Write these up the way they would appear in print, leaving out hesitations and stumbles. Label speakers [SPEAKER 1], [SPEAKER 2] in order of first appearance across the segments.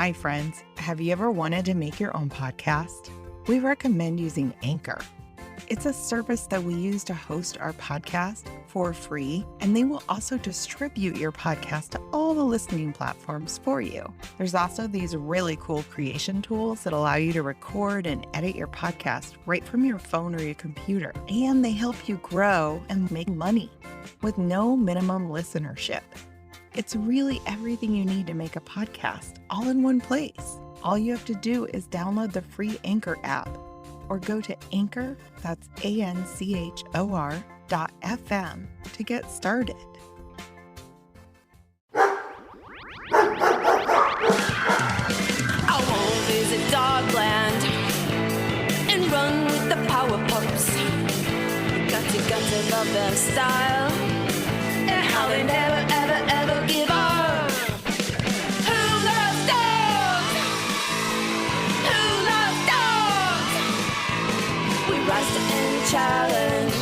[SPEAKER 1] Hi, friends. Have you ever wanted to make your own podcast? We recommend using Anchor. It's a service that we use to host our podcast for free, and they will also distribute your podcast to all the listening platforms for you. There's also these really cool creation tools that allow you to record and edit your podcast right from your phone or your computer, and they help you grow and make money with no minimum listenership. It's really everything you need to make a podcast, all in one place. All you have to do is download the free Anchor app or go to Anchor, that's ANCHOR.FM to get started.
[SPEAKER 2] I won't visit Dogland and run with the power pups. Got to love their style and how they never, ever, ever give up. Who loves dogs? Who loves dogs? We rise to any challenge,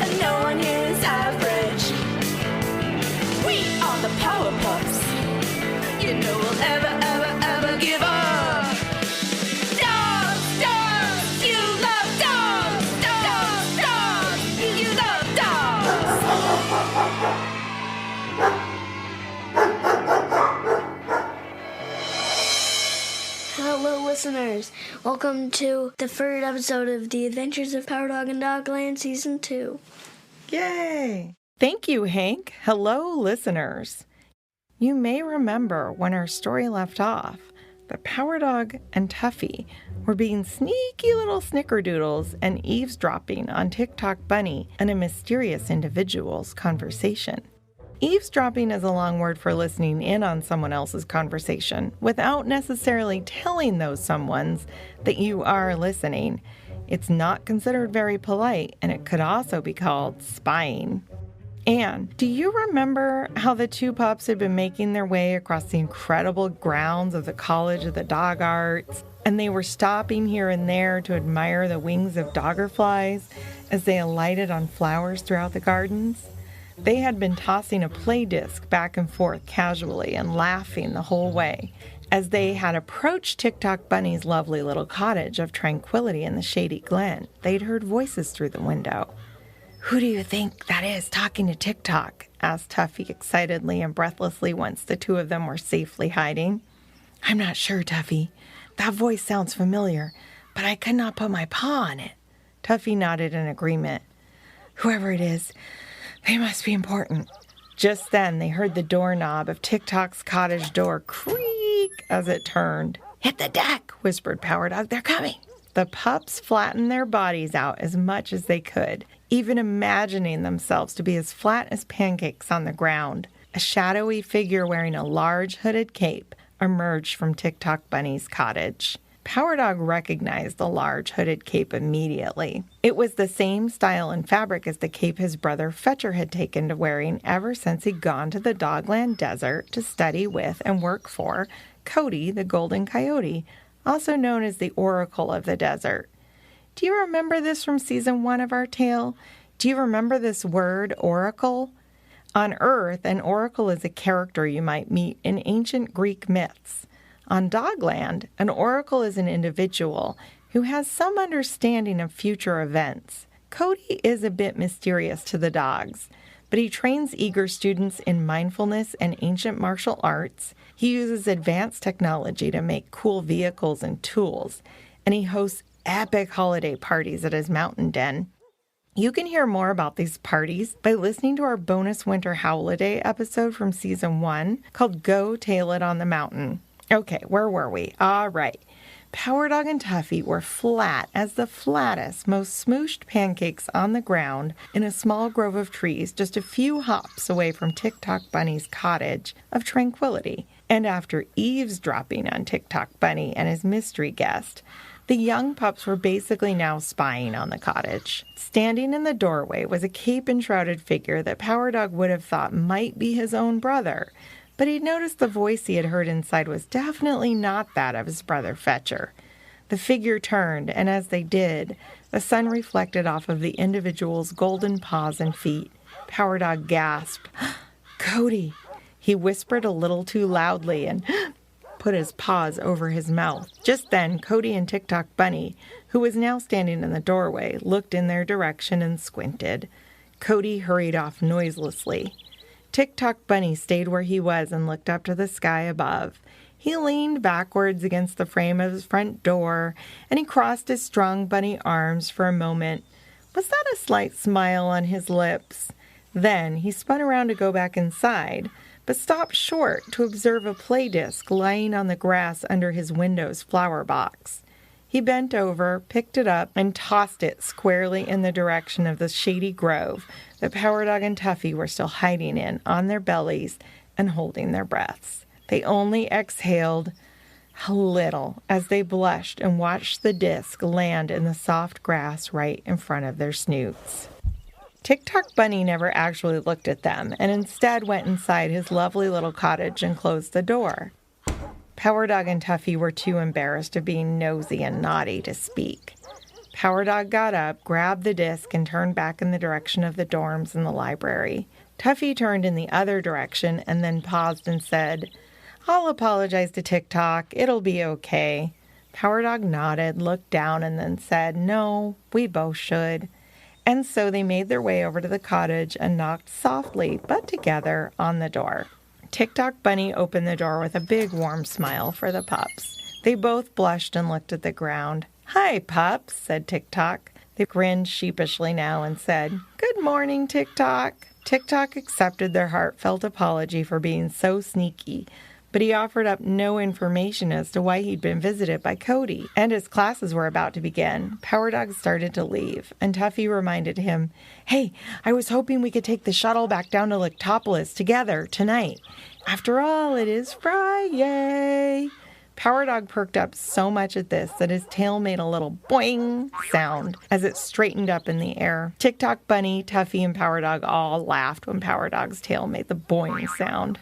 [SPEAKER 2] and no one here is average. We are the power pups. You know we'll ever, ever, ever give up. Dogs, dogs, you love dogs. Dogs, dogs, you love dogs.
[SPEAKER 3] Hello, listeners. Welcome to the third episode of The Adventures of Power Dog and Dogland Season 2.
[SPEAKER 4] Yay! Thank you, Hank. Hello, listeners. You may remember when our story left off that Power Dog and Tuffy were being sneaky little snickerdoodles and eavesdropping on TikTok Bunny and a mysterious individual's conversation. Eavesdropping is a long word for listening in on someone else's conversation without necessarily telling those someones that you are listening. It's not considered very polite, and it could also be called spying. Anne, do you remember how the two pups had been making their way across the incredible grounds of the College of the Dog Arts, and they were stopping here and there to admire the wings of doggerflies as they alighted on flowers throughout the gardens? They had been tossing a play disc back and forth casually and laughing the whole way. As they had approached TikTok Bunny's lovely little cottage of tranquility in the shady glen, they'd heard voices through the window. "Who do you think that is talking to TikTok?" asked Tuffy excitedly and breathlessly once the two of them were safely hiding. "I'm not sure, Tuffy. That voice sounds familiar, but I could not put my paw on it." Tuffy nodded in agreement. "Whoever it is, they must be important." Just then, they heard the doorknob of TikTok's cottage door creak as it turned. "Hit the deck," whispered Power Dog. "They're coming." The pups flattened their bodies out as much as they could, even imagining themselves to be as flat as pancakes on the ground. A shadowy figure wearing a large hooded cape emerged from TikTok Bunny's cottage. Power Dog recognized the large hooded cape immediately. It was the same style and fabric as the cape his brother Fetcher had taken to wearing ever since he'd gone to the Dogland Desert to study with and work for Cody the Golden Coyote, also known as the Oracle of the Desert. Do you remember this from Season 1 of our tale? Do you remember this word, oracle? On Earth, an oracle is a character you might meet in ancient Greek myths. On Dogland, an oracle is an individual who has some understanding of future events. Cody is a bit mysterious to the dogs, but he trains eager students in mindfulness and ancient martial arts. He uses advanced technology to make cool vehicles and tools, and he hosts epic holiday parties at his mountain den. You can hear more about these parties by listening to our bonus Winter Howliday episode from Season 1 called Go Tail It on the Mountain. Okay, where were we? All right. Power Dog and Tuffy were flat as the flattest, most smooshed pancakes on the ground in a small grove of trees just a few hops away from TikTok Bunny's cottage of tranquility. And after eavesdropping on TikTok Bunny and his mystery guest, the young pups were basically now spying on the cottage. Standing in the doorway was a cape-enshrouded figure that Power Dog would have thought might be his own brother, but he'd noticed the voice he had heard inside was definitely not that of his brother Fetcher. The figure turned, and as they did, the sun reflected off of the individual's golden paws and feet. Power Dog gasped. "Cody!" He whispered a little too loudly and put his paws over his mouth. Just then, Cody and TikTok Bunny, who was now standing in the doorway, looked in their direction and squinted. Cody hurried off noiselessly. TikTok Bunny stayed where he was and looked up to the sky above. He leaned backwards against the frame of his front door, and he crossed his strong bunny arms for a moment. Was that a slight smile on his lips? Then he spun around to go back inside, but stopped short to observe a play disc lying on the grass under his window's flower box. He bent over, picked it up, and tossed it squarely in the direction of the shady grove that Power Dog and Tuffy were still hiding in on their bellies and holding their breaths. They only exhaled a little as they blushed and watched the disc land in the soft grass right in front of their snoots. TikTok Bunny never actually looked at them and instead went inside his lovely little cottage and closed the door. Power Dog and Tuffy were too embarrassed of being nosy and naughty to speak. Power Dog got up, grabbed the disc, and turned back in the direction of the dorms and the library. Tuffy turned in the other direction and then paused and said, "I'll apologize to TikTok. It'll be okay." Power Dog nodded, looked down, and then said, "No, we both should." And so they made their way over to the cottage and knocked softly, but together, on the door. TikTok Bunny opened the door with a big warm smile for the pups. They both blushed and looked at the ground. "Hi, pups," said TikTok. They grinned sheepishly now and said, "Good morning, TikTok." TikTok accepted their heartfelt apology for being so sneaky, but he offered up no information as to why he'd been visited by Cody. And as classes were about to begin, Power Dog started to leave, and Tuffy reminded him, "Hey, I was hoping we could take the shuttle back down to Lictopolis together tonight. After all, it is Friday." Power Dog perked up so much at this that his tail made a little boing sound as it straightened up in the air. TikTok Bunny, Tuffy, and Power Dog all laughed when Power Dog's tail made the boing sound.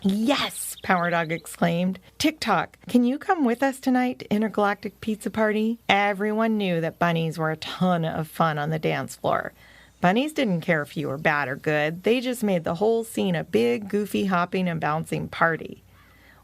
[SPEAKER 4] "Yes!" Power Dog exclaimed. "TikTok, can you come with us tonight to Intergalactic Pizza Party?" Everyone knew that bunnies were a ton of fun on the dance floor. Bunnies didn't care if you were bad or good. They just made the whole scene a big, goofy, hopping and bouncing party.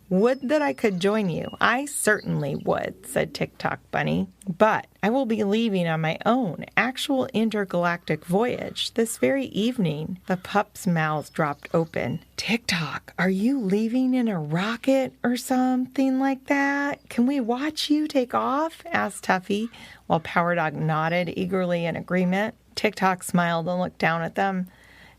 [SPEAKER 4] "Would that I could join you. I certainly would," said TikTok Bunny. "But I will be leaving on my own actual intergalactic voyage this very evening." The pups' mouths dropped open. "TikTok, are you leaving in a rocket or something like that? Can we watch you take off?" asked Tuffy, while Power Dog nodded eagerly in agreement. TikTok smiled and looked down at them.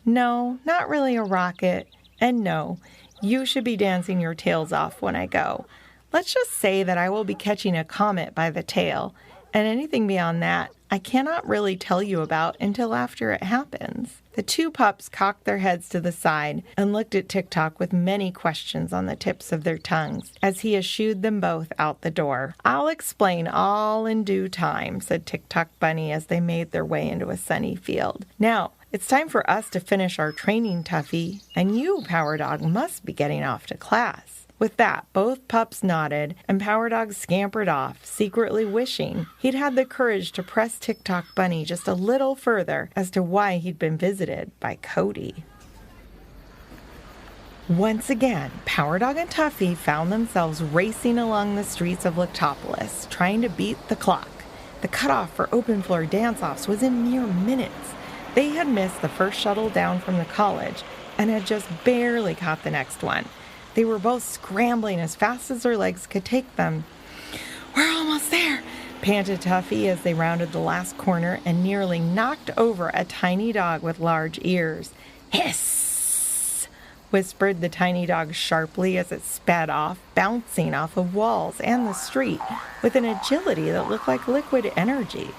[SPEAKER 4] "No, not really a rocket. And no, you should be dancing your tails off when I go. Let's just say that I will be catching a comet by the tail, and anything beyond that, I cannot really tell you about until after it happens." The two pups cocked their heads to the side and looked at TikTok with many questions on the tips of their tongues as he eschewed them both out the door. "I'll explain all in due time," said TikTok Bunny as they made their way into a sunny field. "Now, it's time for us to finish our training, Tuffy, and you, Power Dog, must be getting off to class." With that, both pups nodded, and Power Dog scampered off, secretly wishing he'd had the courage to press TikTok Bunny just a little further as to why he'd been visited by Cody. Once again, Power Dog and Tuffy found themselves racing along the streets of Lictopolis, trying to beat the clock. The cutoff for open-floor dance-offs was in mere minutes. They had missed the first shuttle down from the college and had just barely caught the next one. They were both scrambling as fast as their legs could take them. "We're almost there," panted Tuffy as they rounded the last corner and nearly knocked over a tiny dog with large ears. "Hiss!" whispered the tiny dog sharply as it sped off, bouncing off of walls and the street with an agility that looked like liquid energy.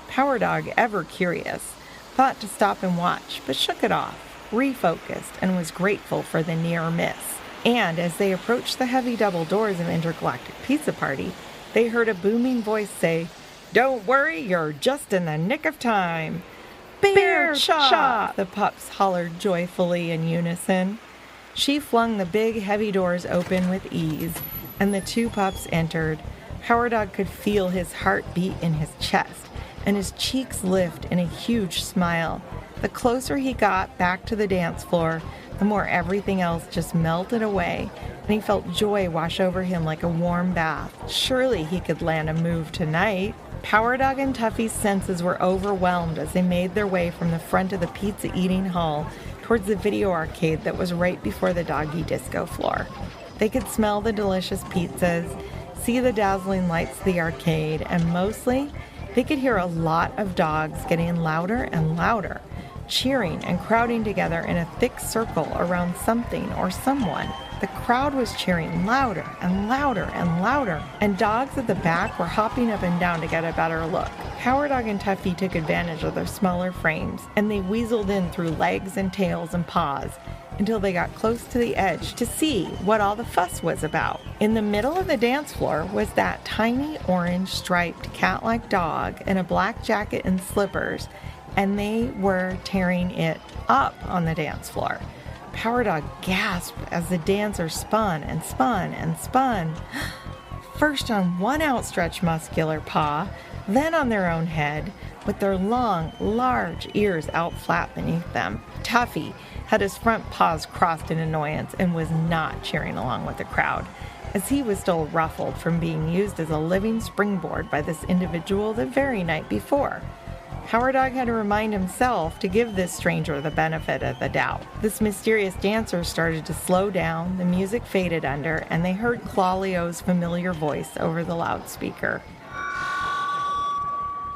[SPEAKER 4] Power Dog, ever curious, thought to stop and watch, but shook it off, refocused, and was grateful for the near miss. And as they approached the heavy double doors of Intergalactic Pizza Party, they heard a booming voice say, "Don't worry, you're just in the nick of time." "Bear Chop!" the pups hollered joyfully in unison. She flung the big, heavy doors open with ease, and the two pups entered. Power Dog could feel his heart beat in his chest, and his cheeks lift in a huge smile. The closer he got back to the dance floor, the more everything else just melted away He felt joy wash over him like a warm bath. Surely he could land a move tonight. Power Dog and Tuffy's senses were overwhelmed as they made their way from the front of the pizza-eating hall towards the video arcade that was right before the doggy disco floor. They could smell the delicious pizzas, see the dazzling lights of the arcade, and mostly, they could hear a lot of dogs getting louder and louder, cheering and crowding together in a thick circle around something or someone. The crowd was cheering louder and louder and louder, and dogs at the back were hopping up and down to get a better look. Power Dog and Tuffy took advantage of their smaller frames, and they weaseled in through legs and tails and paws until they got close to the edge to see what all the fuss was about. In the middle of the dance floor was that tiny orange striped cat-like dog in a black jacket and slippers, and they were tearing it up on the dance floor. Power Dog gasped as the dancer spun and spun and spun, first on one outstretched muscular paw, then on their own head, with their long, large ears out flat beneath them. Tuffy had his front paws crossed in annoyance and was not cheering along with the crowd, as he was still ruffled from being used as a living springboard by this individual the very night before. Power Dog had to remind himself to give this stranger the benefit of the doubt. This mysterious dancer started to slow down, the music faded under, and they heard Claulio's familiar voice over the loudspeaker.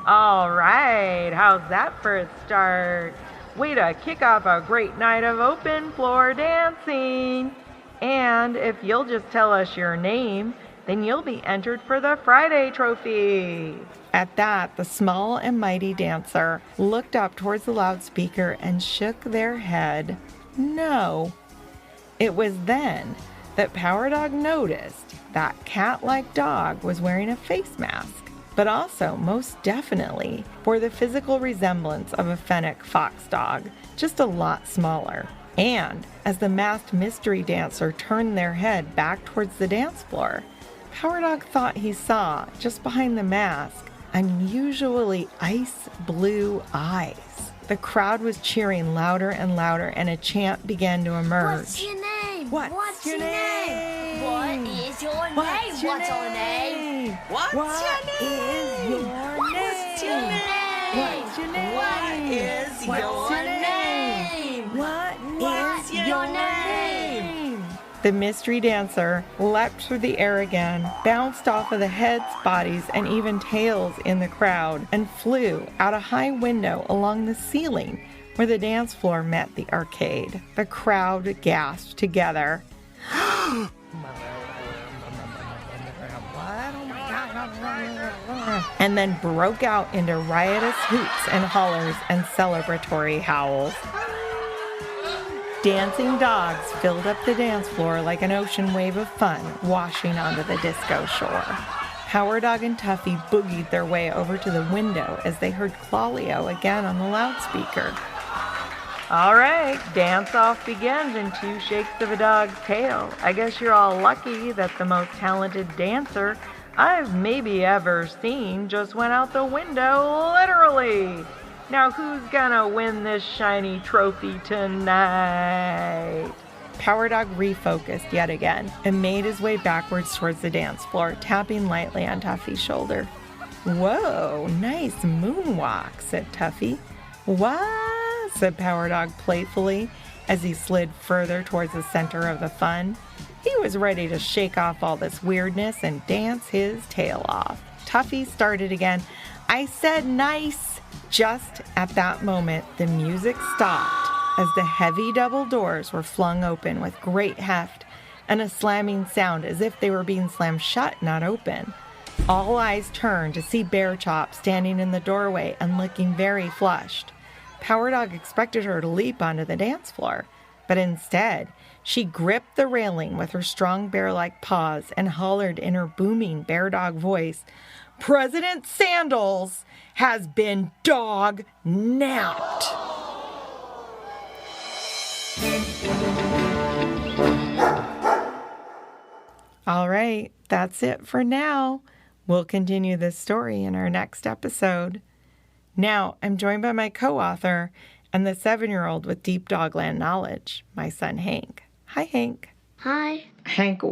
[SPEAKER 4] All right, how's that for a start? Way to kick off a great night of open floor dancing. And if you'll just tell us your name, then you'll be entered for the Friday trophy. At that, the small and mighty dancer looked up towards the loudspeaker and shook their head no. It was then that Power Dog noticed that cat-like dog was wearing a face mask, but also most definitely bore the physical resemblance of a fennec fox dog, just a lot smaller. And as the masked mystery dancer turned their head back towards the dance floor, Power Dog thought he saw, just behind the mask, unusually ice blue eyes. The crowd was cheering louder and louder, and a chant began to emerge.
[SPEAKER 3] What's your name?
[SPEAKER 4] What's your name?
[SPEAKER 3] What is your name?
[SPEAKER 4] What's your
[SPEAKER 3] What's your name?
[SPEAKER 4] name?
[SPEAKER 2] What's
[SPEAKER 4] What
[SPEAKER 2] your
[SPEAKER 4] is your
[SPEAKER 3] What's your
[SPEAKER 4] name?
[SPEAKER 3] name?
[SPEAKER 4] What's your name?
[SPEAKER 2] What is
[SPEAKER 4] What's
[SPEAKER 2] your
[SPEAKER 4] your
[SPEAKER 2] name?
[SPEAKER 4] What is
[SPEAKER 3] your name?
[SPEAKER 4] The mystery dancer leapt through the air again, bounced off of the heads, bodies, and even tails in the crowd, and flew out a high window along the ceiling where the dance floor met the arcade. The crowd gasped together. And then broke out into riotous hoots and hollers and celebratory howls. Dancing dogs filled up the dance floor like an ocean wave of fun washing onto the disco shore. Power Dog and Tuffy boogied their way over to the window as they heard Claulio again on the loudspeaker. All right, dance-off begins in 2 shakes of a dog's tail. I guess you're all lucky that the most talented dancer I've maybe ever seen just went out the window, literally. Now who's gonna win this shiny trophy tonight? Power Dog refocused yet again and made his way backwards towards the dance floor, tapping lightly on Tuffy's shoulder. Whoa, nice moonwalk, said Tuffy. What? Said Power Dog playfully as he slid further towards the center of the fun. He was ready to shake off all this weirdness and dance his tail off. Tuffy started again. I said nice. Just at that moment, the music stopped as the heavy double doors were flung open with great heft and a slamming sound as if they were being slammed shut, not open. All eyes turned to see Bear Chop standing in the doorway and looking very flushed. Power Dog expected her to leap onto the dance floor, but instead, she gripped the railing with her strong bear-like paws and hollered in her booming bear dog voice, President Sandals has been dog-napped. All right, that's it for now. We'll continue this story in our next episode. Now, I'm joined by my co-author and the 7-year-old with deep Dogland knowledge, my son Hank. Hi, Hank.
[SPEAKER 3] Hi.
[SPEAKER 4] Hank,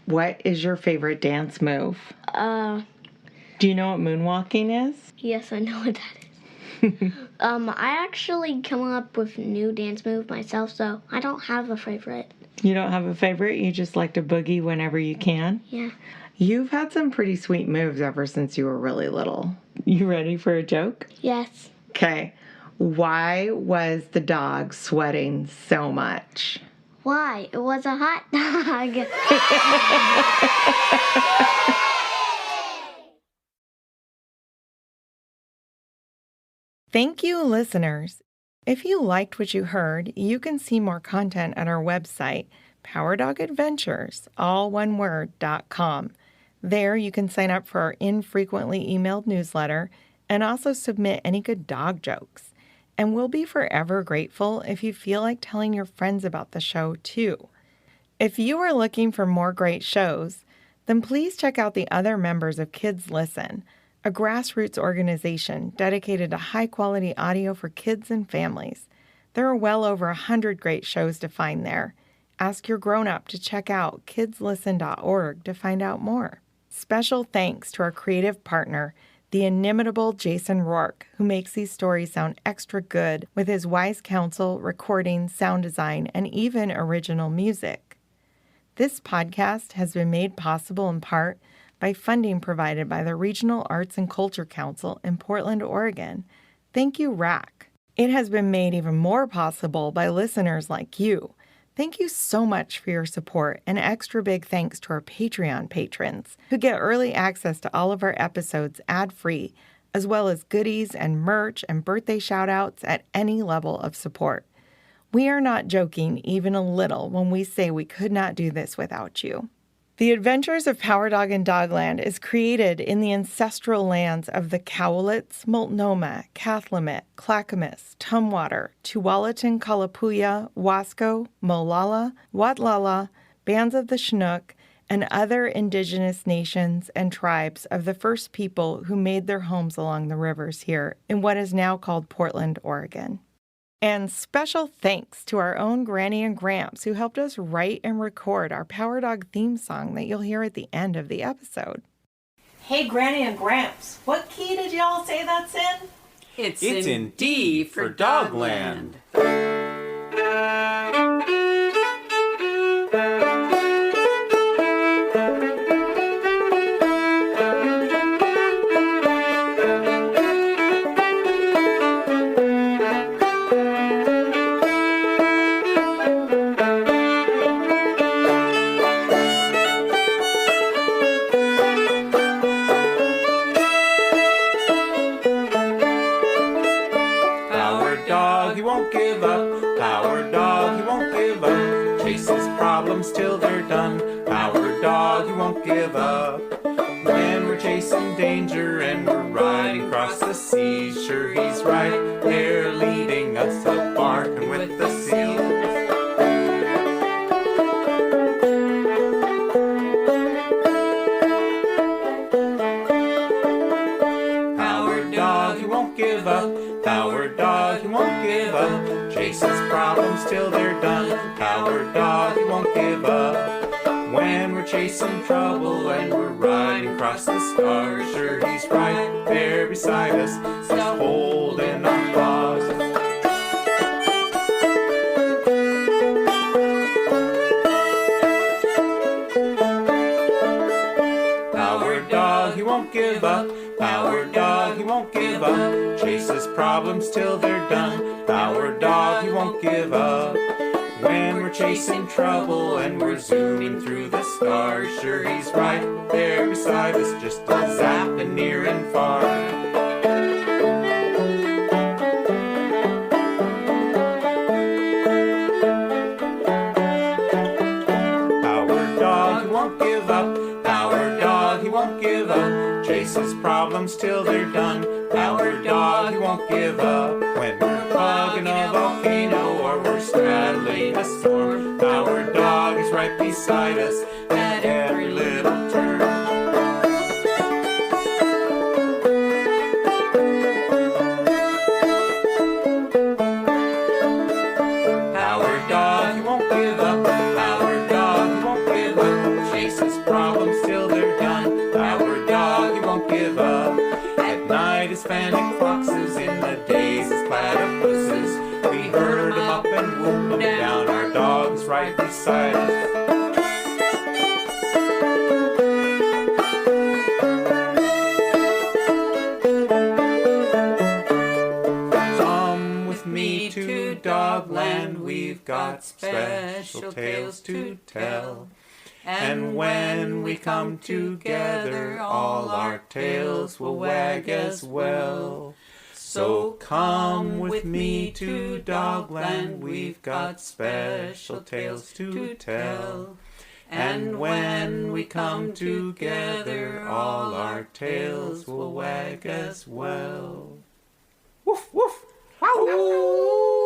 [SPEAKER 4] what is your favorite dance move? Do you know what moonwalking is?
[SPEAKER 3] Yes, I know what that is. I actually come up with new dance move myself, so I don't have a favorite.
[SPEAKER 4] You don't have a favorite? You just like to boogie whenever you can?
[SPEAKER 3] Yeah.
[SPEAKER 4] You've had some pretty sweet moves ever since you were really little. You ready for a joke?
[SPEAKER 3] Yes.
[SPEAKER 4] Okay. Why was the dog sweating so much?
[SPEAKER 3] Why? It was a hot dog.
[SPEAKER 4] Thank you, listeners. If you liked what you heard, you can see more content at our website, PowerDogAdventures, all one word.com. There you can sign up for our infrequently emailed newsletter and also submit any good dog jokes. And we'll be forever grateful if you feel like telling your friends about the show too. If you are looking for more great shows, then please check out the other members of Kids Listen, a grassroots organization dedicated to high-quality audio for kids and families. There are well over 100 great shows to find there. Ask your grown-up to check out kidslisten.org to find out more. Special thanks to our creative partner, the inimitable Jason Rourke, who makes these stories sound extra good with his wise counsel, recording, sound design, and even original music. This podcast has been made possible in part by funding provided by the Regional Arts and Culture Council in Portland, Oregon. Thank you, RAC. It has been made even more possible by listeners like you. Thank you so much for your support, and extra big thanks to our Patreon patrons who get early access to all of our episodes ad-free, as well as goodies and merch and birthday shout-outs at any level of support. We are not joking even a little when we say we could not do this without you. The Adventures of Power Dog and Dogland is created in the ancestral lands of the Cowlitz, Multnomah, Cathlamet, Clackamas, Tumwater, Tualatin, Kalapuya, Wasco, Molalla, Watlala, bands of the Chinook, and other indigenous nations and tribes of the first people who made their homes along the rivers here in what is now called Portland, Oregon. And special thanks to our own Granny and Gramps who helped us write and record our Power Dog theme song that you'll hear at the end of the episode. Hey, Granny and Gramps, what key did y'all say that's in?
[SPEAKER 5] It's in D for Dogland. Till they're done. Power dog, he won't give up. When we're chasing danger and we're riding across the seas, sure he's right there leading us up, barking with the seals. Power dog, he won't give up. Power dog, he won't give up. Chases problems till they're done. Power dog, he won't give up. When we're chasing trouble and we're riding across the stars, sure he's right there beside us, just holding our paws. Power dog, he won't give up. Power dog, he won't give up. Chases problems till they're done. Power dog, he won't give up. When we're chasing trouble and we're zooming through the stars, sure he's right there beside us, just a zapping near and far. Power dog, he won't give up. Power dog, he won't give up. Chases problems till they're done. Power dog, he won't give up. When we're hugging a volcano or we're straddling a storm, Power dog is right beside us at every little turn. Power dog, he won't give up. Power dog, he won't give up. problems till they're done. Our dog, he won't give up. At night his panic foxes, in the days his platypuses. We herd him up and whoop him down. Our dog's right beside us. Come with me to Dogland, we've got special tales to tell. And when we come together, all our tails will wag as well. So come with me to Dogland, we've got special tales to tell. And when we come together, all our tails will wag as well. Woof, woof, wow.